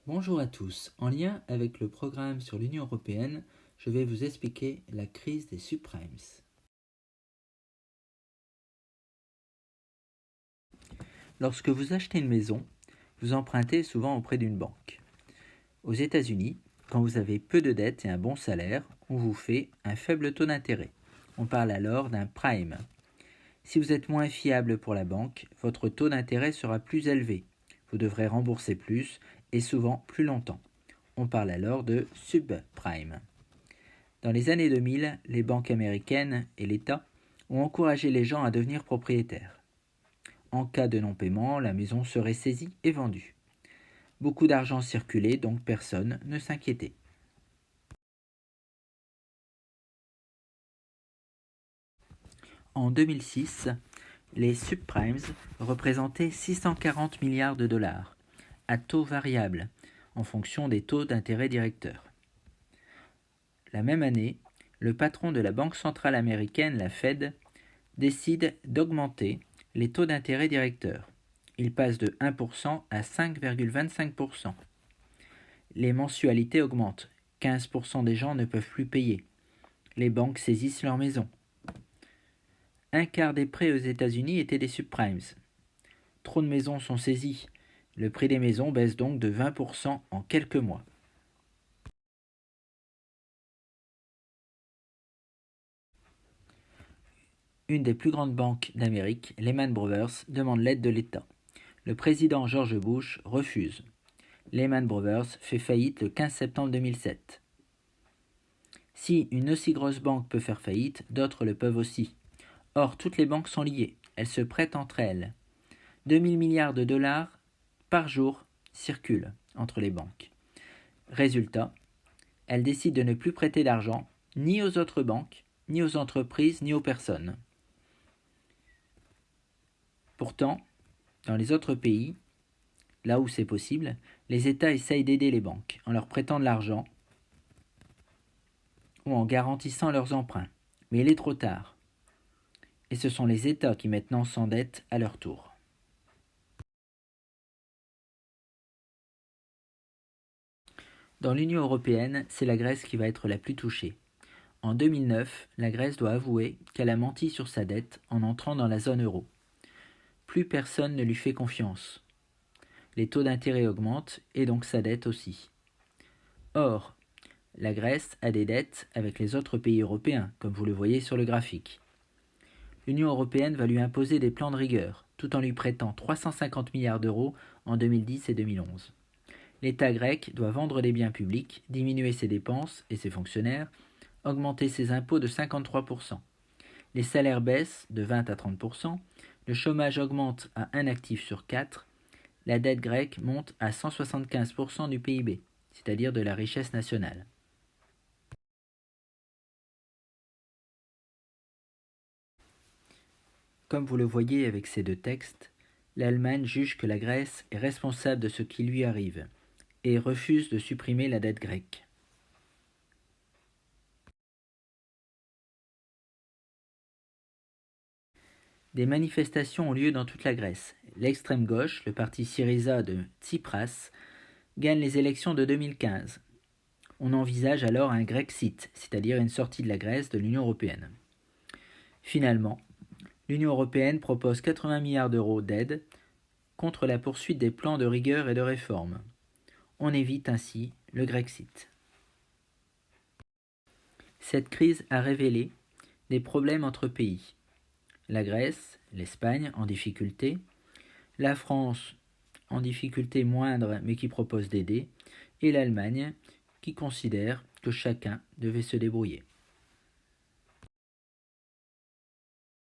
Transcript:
Bonjour à tous. En lien avec le programme sur l'Union européenne, je vais vous expliquer la crise des subprimes. Lorsque vous achetez une maison, vous empruntez souvent auprès d'une banque. Aux États-Unis, quand vous avez peu de dettes et un bon salaire, on vous fait un faible taux d'intérêt. On parle alors d'un prime. Si vous êtes moins fiable pour la banque, votre taux d'intérêt sera plus élevé. Vous devrez rembourser plus et souvent plus longtemps. On parle alors de subprime. Dans les années 2000, les banques américaines et l'État ont encouragé les gens à devenir propriétaires. En cas de non-paiement, la maison serait saisie et vendue. Beaucoup d'argent circulait, donc personne ne s'inquiétait. En 2006, les subprimes représentaient 640 milliards de dollars, à taux variable, en fonction des taux d'intérêt directeurs. La même année, le patron de la Banque centrale américaine, la Fed, décide d'augmenter les taux d'intérêt directeurs. Ils passent de 1% à 5,25%. Les mensualités augmentent. 15% des gens ne peuvent plus payer. Les banques saisissent leurs maisons. Un quart des prêts aux États-Unis étaient des subprimes. Trop de maisons sont saisies. Le prix des maisons baisse donc de 20% en quelques mois. Une des plus grandes banques d'Amérique, Lehman Brothers, demande l'aide de l'État. Le président George Bush refuse. Lehman Brothers fait faillite le 15 septembre 2007. Si une aussi grosse banque peut faire faillite, d'autres le peuvent aussi. Or, toutes les banques sont liées, elles se prêtent entre elles. 2000 milliards de dollars par jour circulent entre les banques. Résultat, elles décident de ne plus prêter d'argent ni aux autres banques, ni aux entreprises, ni aux personnes. Pourtant, dans les autres pays, là où c'est possible, les États essayent d'aider les banques en leur prêtant de l'argent ou en garantissant leurs emprunts. Mais il est trop tard. Et ce sont les États qui maintenant s'endettent à leur tour. Dans l'Union européenne, c'est la Grèce qui va être la plus touchée. En 2009, la Grèce doit avouer qu'elle a menti sur sa dette en entrant dans la zone euro. Plus personne ne lui fait confiance. Les taux d'intérêt augmentent et donc sa dette aussi. Or, la Grèce a des dettes avec les autres pays européens, comme vous le voyez sur le graphique. L'Union européenne va lui imposer des plans de rigueur, tout en lui prêtant 350 milliards d'euros en 2010 et 2011. L'État grec doit vendre des biens publics, diminuer ses dépenses et ses fonctionnaires, augmenter ses impôts de 53%. Les salaires baissent de 20 à 30%, le chômage augmente à un actif sur 4, la dette grecque monte à 175% du PIB, c'est-à-dire de la richesse nationale. Comme vous le voyez avec ces deux textes, l'Allemagne juge que la Grèce est responsable de ce qui lui arrive et refuse de supprimer la dette grecque. Des manifestations ont lieu dans toute la Grèce. L'extrême gauche, le parti Syriza de Tsipras, gagne les élections de 2015. On envisage alors un Grexit, c'est-à-dire une sortie de la Grèce de l'Union européenne. Finalement, l'Union européenne propose 80 milliards d'euros d'aide contre la poursuite des plans de rigueur et de réforme. On évite ainsi le Grexit. Cette crise a révélé des problèmes entre pays. La Grèce, l'Espagne en difficulté, la France en difficulté moindre mais qui propose d'aider, et l'Allemagne qui considère que chacun devait se débrouiller.